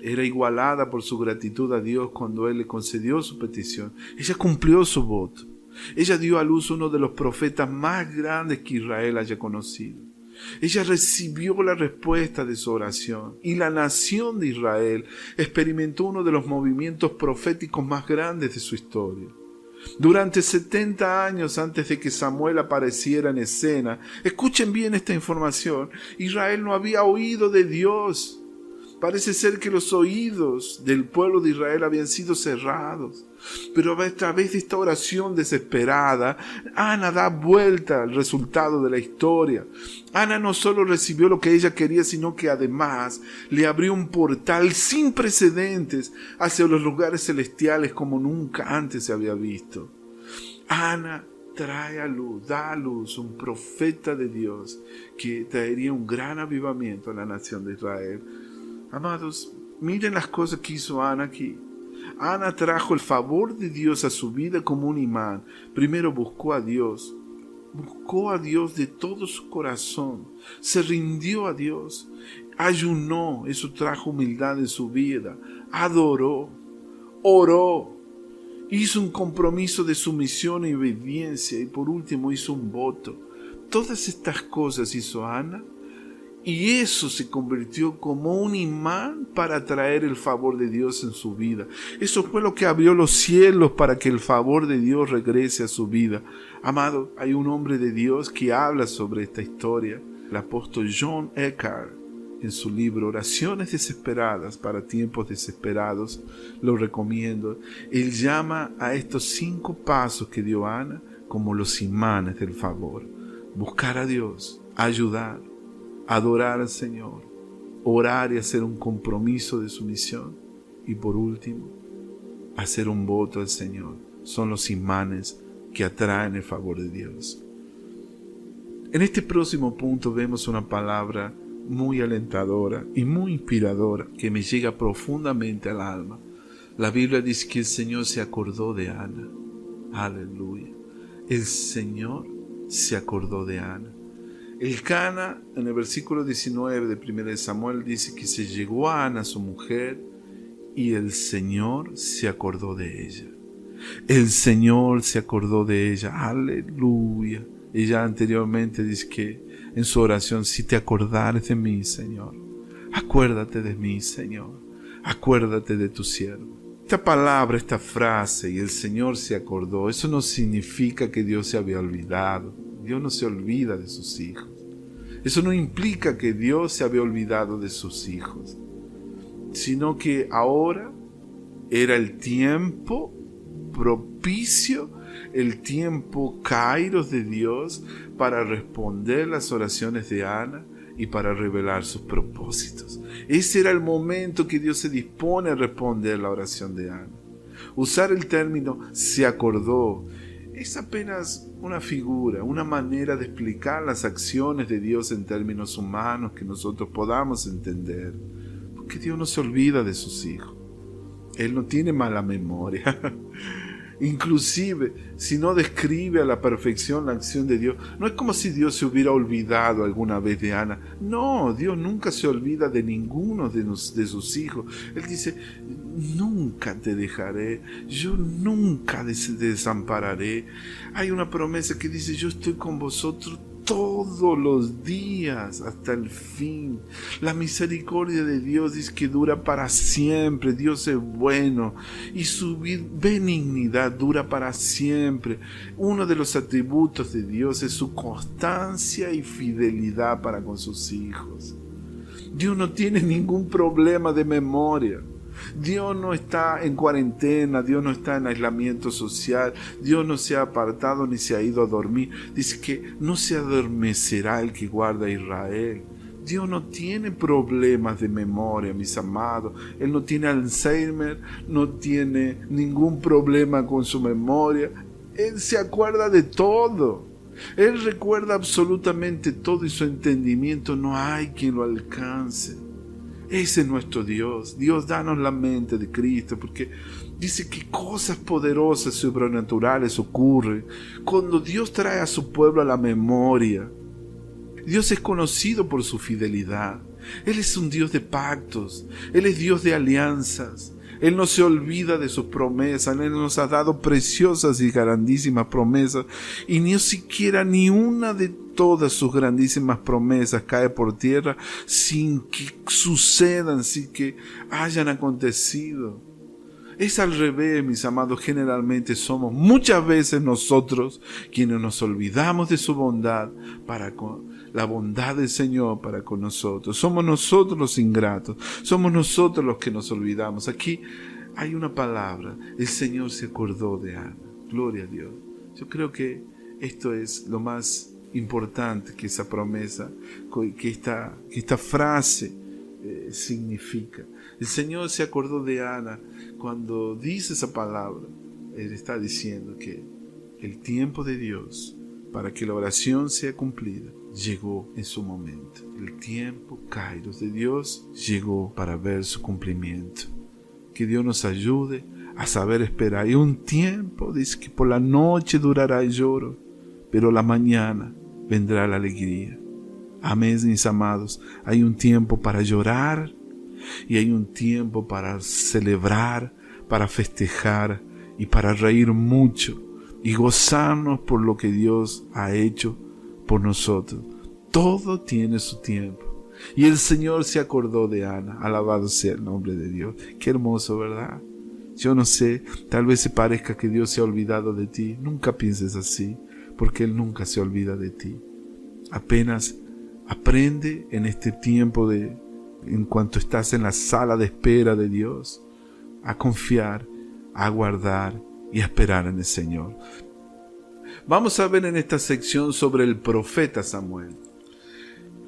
era igualada por su gratitud a Dios cuando Él le concedió su petición. Ella cumplió su voto. Ella dio a luz uno de los profetas más grandes que Israel haya conocido. Ella recibió la respuesta de su oración y la nación de Israel experimentó uno de los movimientos proféticos más grandes de su historia. Durante 70 años antes de que Samuel apareciera en escena, escuchen bien esta información, Israel no había oído de Dios. Parece ser que los oídos del pueblo de Israel habían sido cerrados. Pero a través de esta oración desesperada, Ana da vuelta al resultado de la historia. Ana no solo recibió lo que ella quería, sino que además le abrió un portal sin precedentes hacia los lugares celestiales como nunca antes se había visto. Ana trae a luz, da a luz un profeta de Dios que traería un gran avivamiento a la nación de Israel. Amados, miren las cosas que hizo Ana aquí. Ana trajo el favor de Dios a su vida como un imán. Primero buscó a Dios de todo su corazón, se rindió a Dios, ayunó, eso trajo humildad en su vida, adoró, oró, hizo un compromiso de sumisión y obediencia y por último hizo un voto. Todas estas cosas hizo Ana y eso se convirtió como un imán para atraer el favor de Dios en su vida. Eso fue lo que abrió los cielos para que el favor de Dios regrese a su vida. Amado, hay un hombre de Dios que habla sobre esta historia, el apóstol John Eckhart, en su libro Oraciones Desesperadas para Tiempos Desesperados. Lo recomiendo. Él llama a estos 5 pasos que dio Ana como los imanes del favor. Buscar a Dios, ayudar, adorar al Señor, orar y hacer un compromiso de sumisión y por último, hacer un voto al Señor. Son los imanes que atraen el favor de Dios. En este próximo punto vemos una palabra muy alentadora y muy inspiradora que me llega profundamente al alma. La Biblia dice que el Señor se acordó de Ana. Aleluya. El Señor se acordó de Ana. El Cana, en el versículo 19 de 1 Samuel, dice que se llegó a Ana, su mujer, y el Señor se acordó de ella. El Señor se acordó de ella. Aleluya. Ella anteriormente dice que en su oración, si te acordares de mí, Señor, acuérdate de mí, Señor, acuérdate de tu siervo. Esta palabra, esta frase, y el Señor se acordó, eso no significa que Dios se había olvidado. Dios no se olvida de sus hijos. Eso no implica que Dios se había olvidado de sus hijos, sino que ahora era el tiempo propicio, el tiempo kairos de Dios para responder las oraciones de Ana y para revelar sus propósitos. Ese era el momento que Dios se dispone a responder la oración de Ana. Usar el término se acordó es apenas una figura, una manera de explicar las acciones de Dios en términos humanos que nosotros podamos entender. Porque Dios no se olvida de sus hijos. Él no tiene mala memoria. Inclusive, si no describe a la perfección la acción de Dios, no es como si Dios se hubiera olvidado alguna vez de Ana. No, Dios nunca se olvida de ninguno de sus hijos. Él dice, nunca te dejaré, yo nunca te desampararé. Hay una promesa que dice, yo estoy con vosotros todos los días hasta el fin. La misericordia de Dios dice que dura para siempre. Dios es bueno y su benignidad dura para siempre. Uno de los atributos de Dios es su constancia y fidelidad para con sus hijos. Dios no tiene ningún problema de memoria. Dios no está en cuarentena, Dios no está en aislamiento social, Dios no se ha apartado ni se ha ido a dormir. Dice que no se adormecerá el que guarda a Israel. Dios no tiene problemas de memoria, mis amados. Él no tiene Alzheimer, no tiene ningún problema con su memoria. Él se acuerda de todo. Él recuerda absolutamente todo y su entendimiento no hay quien lo alcance. Ese es nuestro Dios. Dios, danos la mente de Cristo, porque dice que cosas poderosas, sobrenaturales ocurren cuando Dios trae a su pueblo a la memoria. Dios es conocido por su fidelidad. Él es un Dios de pactos. Él es Dios de alianzas. Él no se olvida de sus promesas. Él nos ha dado preciosas y grandísimas promesas. Y ni siquiera ni una de todas sus grandísimas promesas cae por tierra sin que sucedan, sin que hayan acontecido. Es al revés, mis amados. Generalmente somos muchas veces nosotros quienes nos olvidamos de su bondad para con la bondad del Señor para con nosotros. Somos nosotros los ingratos. Somos nosotros los que nos olvidamos. Aquí hay una palabra. El Señor se acordó de Ana. Gloria a Dios. Yo creo que esto es lo más importante que esa promesa, que esta frase significa. El Señor se acordó de Ana. Cuando dice esa palabra, Él está diciendo que el tiempo de Dios para que la oración sea cumplida llegó en su momento. El tiempo, Kairos, de Dios llegó para ver su cumplimiento. Que Dios nos ayude a saber esperar. Y un tiempo, dice que por la noche durará el lloro, pero la mañana vendrá la alegría. Amén, mis amados. Hay un tiempo para llorar y hay un tiempo para celebrar, para festejar y para reír mucho y gozarnos por lo que Dios ha hecho por nosotros. Todo tiene su tiempo. Y el Señor se acordó de Ana. Alabado sea el nombre de Dios. Qué hermoso, ¿verdad? Yo no sé, tal vez se parezca que Dios se ha olvidado de ti. Nunca pienses así, porque Él nunca se olvida de ti. Apenas aprende en este tiempo en cuanto estás en la sala de espera de Dios, a confiar, a aguardar y a esperar en el Señor. Vamos a ver en esta sección sobre el profeta Samuel.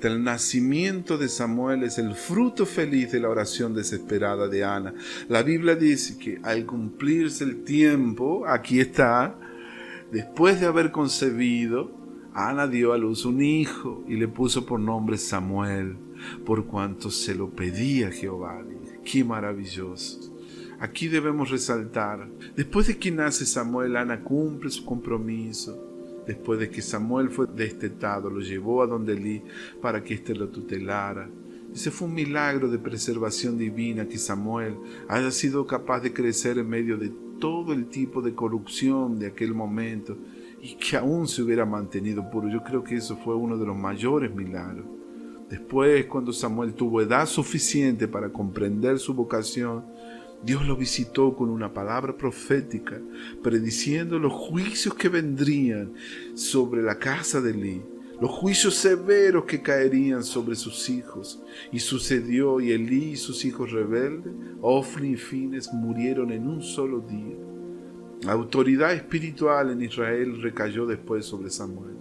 El nacimiento de Samuel es el fruto feliz de la oración desesperada de Ana. La Biblia dice que al cumplirse el tiempo, aquí está, después de haber concebido, Ana dio a luz un hijo y le puso por nombre Samuel, por cuanto se lo pedía Jehová. ¡Qué maravilloso! Aquí debemos resaltar, después de que nace Samuel, Ana cumple su compromiso. Después de que Samuel fue destetado, lo llevó a donde Elí para que éste lo tutelara. Ese fue un milagro de preservación divina, que Samuel haya sido capaz de crecer en medio de todo el tipo de corrupción de aquel momento y que aún se hubiera mantenido puro. Yo creo que eso fue uno de los mayores milagros. Después, cuando Samuel tuvo edad suficiente para comprender su vocación, Dios lo visitó con una palabra profética, prediciendo los juicios que vendrían sobre la casa de Elí, los juicios severos que caerían sobre sus hijos. Y sucedió, y Elí y sus hijos rebeldes, Ofni y Fines, murieron en un solo día. La autoridad espiritual en Israel recayó después sobre Samuel.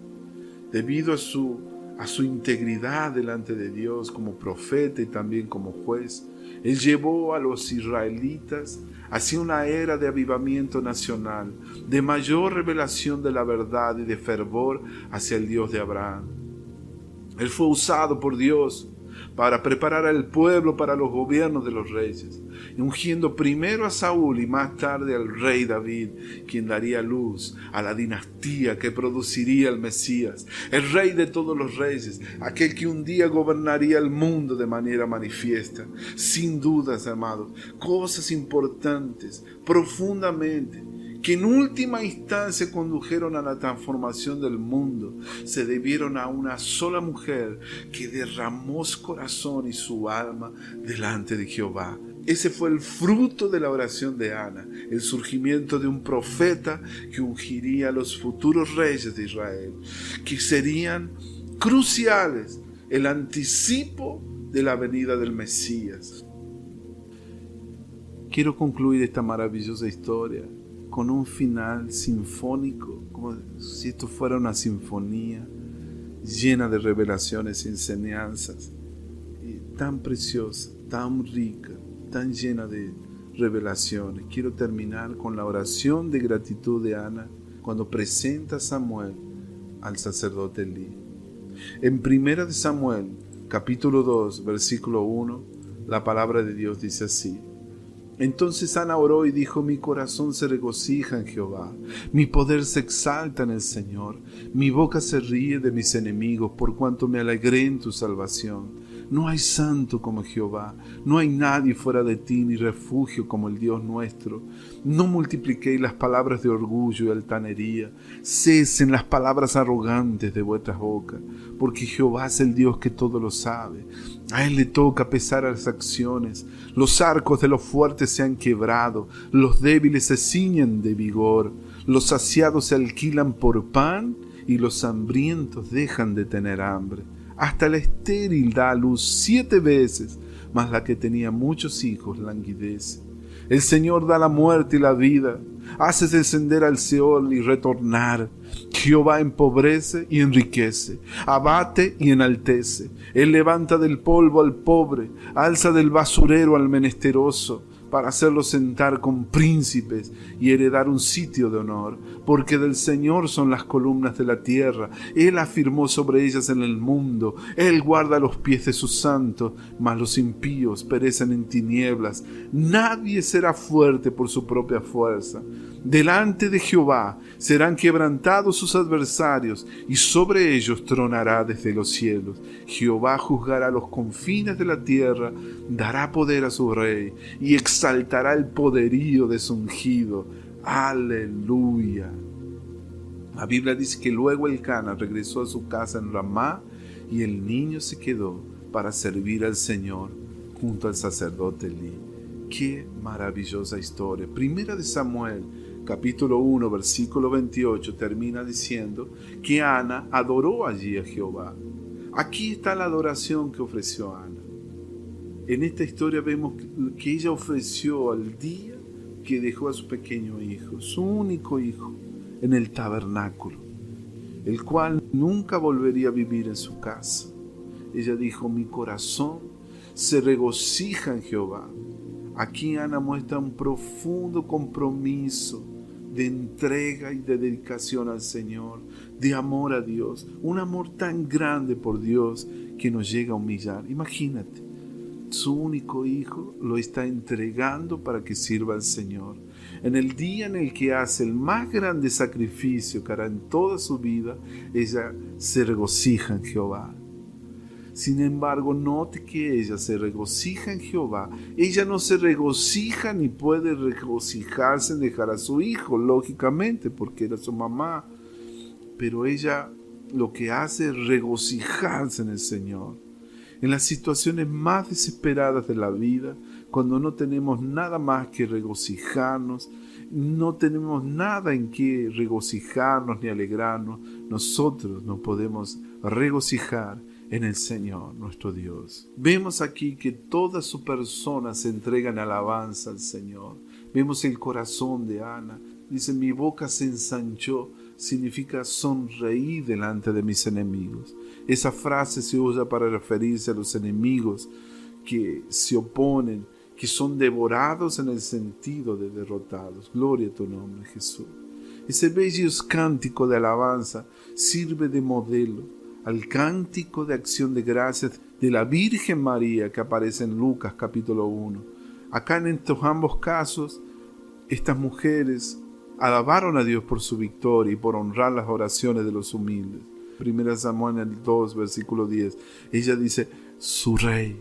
Debido a su integridad delante de Dios como profeta y también como juez, Él llevó a los israelitas hacia una era de avivamiento nacional, de mayor revelación de la verdad y de fervor hacia el Dios de Abraham. Él fue usado por Dios para preparar al pueblo para los gobiernos de los reyes, ungiendo primero a Saúl y más tarde al rey David, quien daría luz a la dinastía que produciría el Mesías, el rey de todos los reyes, aquel que un día gobernaría el mundo de manera manifiesta. Sin dudas, amados, cosas importantes, profundamente, que en última instancia condujeron a la transformación del mundo, se debieron a una sola mujer que derramó su corazón y su alma delante de Jehová. Ese fue el fruto de la oración de Ana, el surgimiento de un profeta que ungiría a los futuros reyes de Israel, que serían cruciales, el anticipo de la venida del Mesías. Quiero concluir esta maravillosa historia con un final sinfónico, como si esto fuera una sinfonía llena de revelaciones y enseñanzas, y tan preciosa, tan rica, tan llena de revelaciones. Quiero terminar con la oración de gratitud de Ana cuando presenta a Samuel al sacerdote Elí. En 1 Samuel, capítulo 2, versículo 1, la palabra de Dios dice así: Entonces Ana oró y dijo: mi corazón se regocija en Jehová, mi poder se exalta en el Señor, mi boca se ríe de mis enemigos, por cuanto me alegré en tu salvación. No hay santo como Jehová, no hay nadie fuera de ti, ni refugio como el Dios nuestro. No multipliquéis las palabras de orgullo y altanería, cesen las palabras arrogantes de vuestras bocas, porque Jehová es el Dios que todo lo sabe. A Él le toca pesar las acciones, los arcos de los fuertes se han quebrado, los débiles se ciñen de vigor, los saciados se alquilan por pan y los hambrientos dejan de tener hambre. Hasta la estéril da a luz 7 veces, mas la que tenía muchos hijos languidece. El Señor da la muerte y la vida, hace descender al Seol y retornar. Jehová empobrece y enriquece, abate y enaltece. Él levanta del polvo al pobre, alza del basurero al menesteroso, para hacerlos sentar con príncipes y heredar un sitio de honor, porque del Señor son las columnas de la tierra. Él afirmó sobre ellas en el mundo. Él guarda los pies de sus santos, mas los impíos perecen en tinieblas. Nadie será fuerte por su propia fuerza. Delante de Jehová serán quebrantados sus adversarios, y sobre ellos tronará desde los cielos. Jehová juzgará los confines de la tierra, dará poder a su rey, y exaltará el poderío de su ungido. Aleluya. La Biblia dice que luego Elcana regresó a su casa en Ramá, y el niño se quedó para servir al Señor junto al sacerdote Elí. Qué maravillosa historia. Primera de Samuel, capítulo 1, versículo 28, termina diciendo que Ana adoró allí a Jehová. Aquí está la adoración que ofreció Ana. En esta historia vemos que ella ofreció al día que dejó a su pequeño hijo, su único hijo, en el tabernáculo, el cual nunca volvería a vivir en su casa. Ella dijo: mi corazón se regocija en Jehová. Aquí Ana muestra un profundo compromiso de entrega y de dedicación al Señor, de amor a Dios, un amor tan grande por Dios que nos llega a humillar. Imagínate, su único hijo lo está entregando para que sirva al Señor. En el día en el que hace el más grande sacrificio que hará en toda su vida, ella se regocija en Jehová. Sin embargo, note que ella se regocija en Jehová. Ella no se regocija ni puede regocijarse en dejar a su hijo, lógicamente, porque era su mamá. Pero ella lo que hace es regocijarse en el Señor. En las situaciones más desesperadas de la vida, cuando no tenemos nada más que regocijarnos, no tenemos nada en que regocijarnos ni alegrarnos, nosotros nos podemos regocijar en el Señor nuestro Dios. Vemos aquí que toda su persona se entrega en alabanza al Señor. Vemos el corazón de Ana. Dice: mi boca se ensanchó, significa sonreír delante de mis enemigos. Esa frase se usa para referirse a los enemigos que se oponen, que son devorados en el sentido de derrotados. Gloria a tu nombre, Jesús. Ese bello cántico de alabanza sirve de modelo al cántico de acción de gracias de la Virgen María que aparece en Lucas capítulo 1. Acá en estos ambos casos, estas mujeres alabaron a Dios por su victoria y por honrar las oraciones de los humildes. 1 Samuel 2, versículo 10. Ella dice: su rey,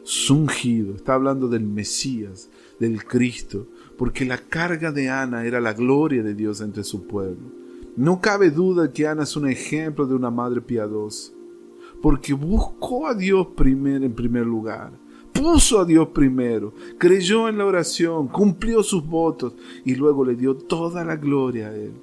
su ungido. Está hablando del Mesías, del Cristo, porque la carga de Ana era la gloria de Dios entre su pueblo. No cabe duda que Ana es un ejemplo de una madre piadosa, porque buscó a Dios en primer lugar, puso a Dios primero, creyó en la oración, cumplió sus votos y luego le dio toda la gloria a Él.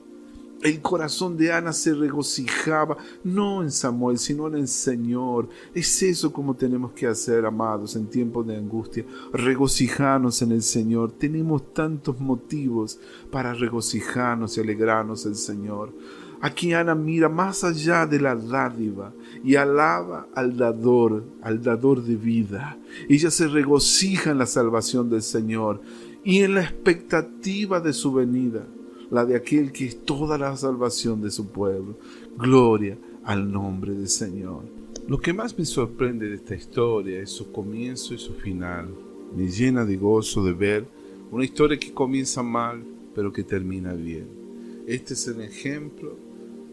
El corazón de Ana se regocijaba, no en Samuel, sino en el Señor. Es eso como tenemos que hacer, amados, en tiempos de angustia. Regocijarnos en el Señor. Tenemos tantos motivos para regocijarnos y alegrarnos en el Señor. Aquí Ana mira más allá de la dádiva y alaba al dador de vida. Ella se regocija en la salvación del Señor y en la expectativa de su venida, la de aquel que es toda la salvación de su pueblo. Gloria al nombre del Señor. Lo que más me sorprende de esta historia es su comienzo y su final. Me llena de gozo de ver una historia que comienza mal, pero que termina bien. Este es el ejemplo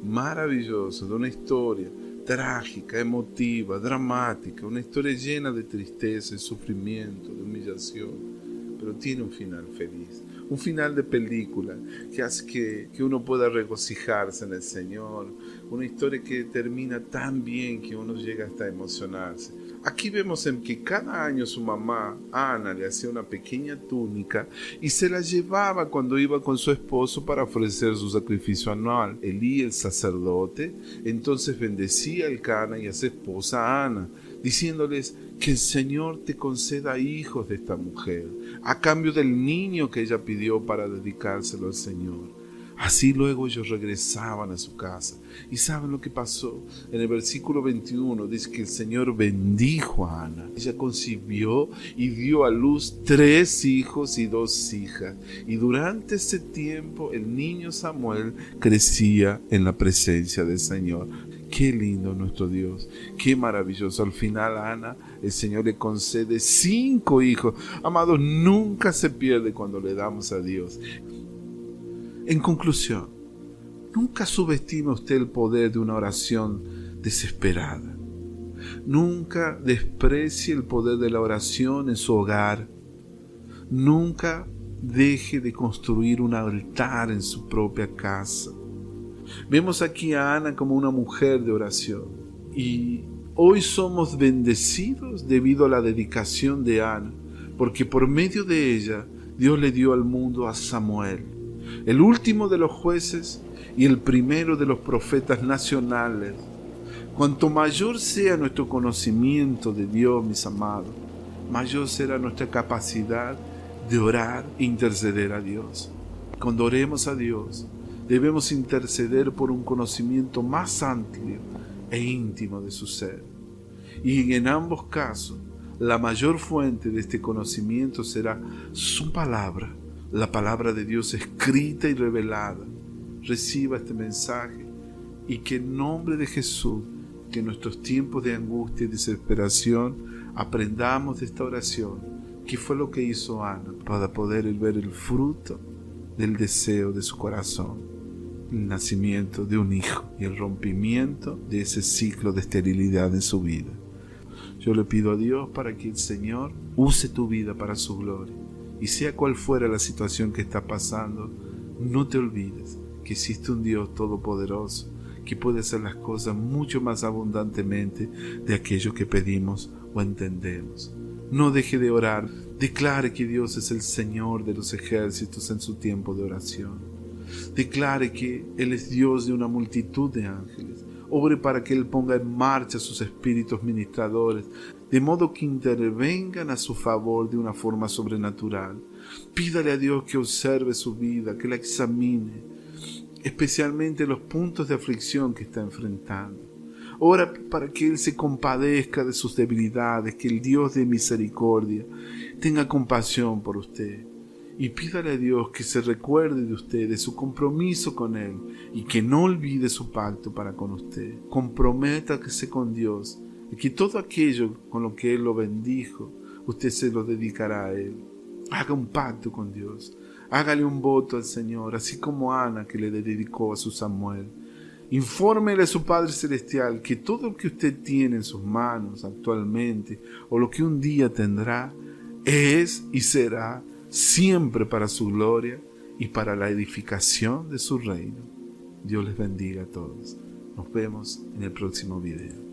maravilloso de una historia trágica, emotiva, dramática, una historia llena de tristeza, de sufrimiento, de humillación, pero tiene un final feliz. Un final de película que hace que uno pueda regocijarse en el Señor. Una historia que termina tan bien que uno llega hasta emocionarse. Aquí vemos en que cada año su mamá, Ana, le hacía una pequeña túnica y se la llevaba cuando iba con su esposo para ofrecer su sacrificio anual. Elí, el sacerdote, entonces bendecía a Elcana y a su esposa Ana, diciéndoles que el Señor te conceda hijos de esta mujer, a cambio del niño que ella pidió para dedicárselo al Señor. Así luego ellos regresaban a su casa. ¿Y saben lo que pasó? En el versículo 21 dice que el Señor bendijo a Ana. Ella concibió y dio a luz 3 hijos y 2 hijas. Y durante ese tiempo el niño Samuel crecía en la presencia del Señor. Qué lindo nuestro Dios, qué maravilloso. Al final a Ana el Señor le concede 5 hijos. Amados, nunca se pierde cuando le damos a Dios. En conclusión, nunca subestime usted el poder de una oración desesperada. Nunca desprecie el poder de la oración en su hogar. Nunca deje de construir un altar en su propia casa. Vemos aquí a Ana como una mujer de oración. Y hoy somos bendecidos debido a la dedicación de Ana, porque por medio de ella Dios le dio al mundo a Samuel, el último de los jueces y el primero de los profetas nacionales. Cuanto mayor sea nuestro conocimiento de Dios, mis amados, mayor será nuestra capacidad de orar e interceder a Dios. Cuando oremos a Dios, debemos interceder por un conocimiento más amplio e íntimo de su ser. Y en ambos casos, la mayor fuente de este conocimiento será su palabra, la palabra de Dios escrita y revelada. Reciba este mensaje y que en nombre de Jesús, que en nuestros tiempos de angustia y desesperación aprendamos de esta oración, que fue lo que hizo Ana, para poder ver el fruto del deseo de su corazón, el nacimiento de un hijo y el rompimiento de ese ciclo de esterilidad en su vida. Yo le pido a Dios para que el Señor use tu vida para su gloria. Y sea cual fuera la situación que está pasando, no te olvides que existe un Dios todopoderoso que puede hacer las cosas mucho más abundantemente de aquello que pedimos o entendemos. No deje de orar. Declare que Dios es el Señor de los ejércitos en su tiempo de oración. Declare que Él es Dios de una multitud de ángeles. Obre para que Él ponga en marcha sus espíritus ministradores, de modo que intervengan a su favor de una forma sobrenatural. Pídale a Dios que observe su vida, que la examine, especialmente los puntos de aflicción que está enfrentando. Ora para que Él se compadezca de sus debilidades, que el Dios de misericordia tenga compasión por usted. Y pídale a Dios que se recuerde de usted, de su compromiso con Él, y que no olvide su pacto para con usted. Comprométase con Dios, y que todo aquello con lo que Él lo bendijo, usted se lo dedicará a Él. Haga un pacto con Dios, hágale un voto al Señor, así como Ana que le dedicó a su Samuel. Infórmele a su Padre Celestial que todo lo que usted tiene en sus manos actualmente, o lo que un día tendrá, es y será siempre para su gloria y para la edificación de su reino. Dios les bendiga a todos. Nos vemos en el próximo video.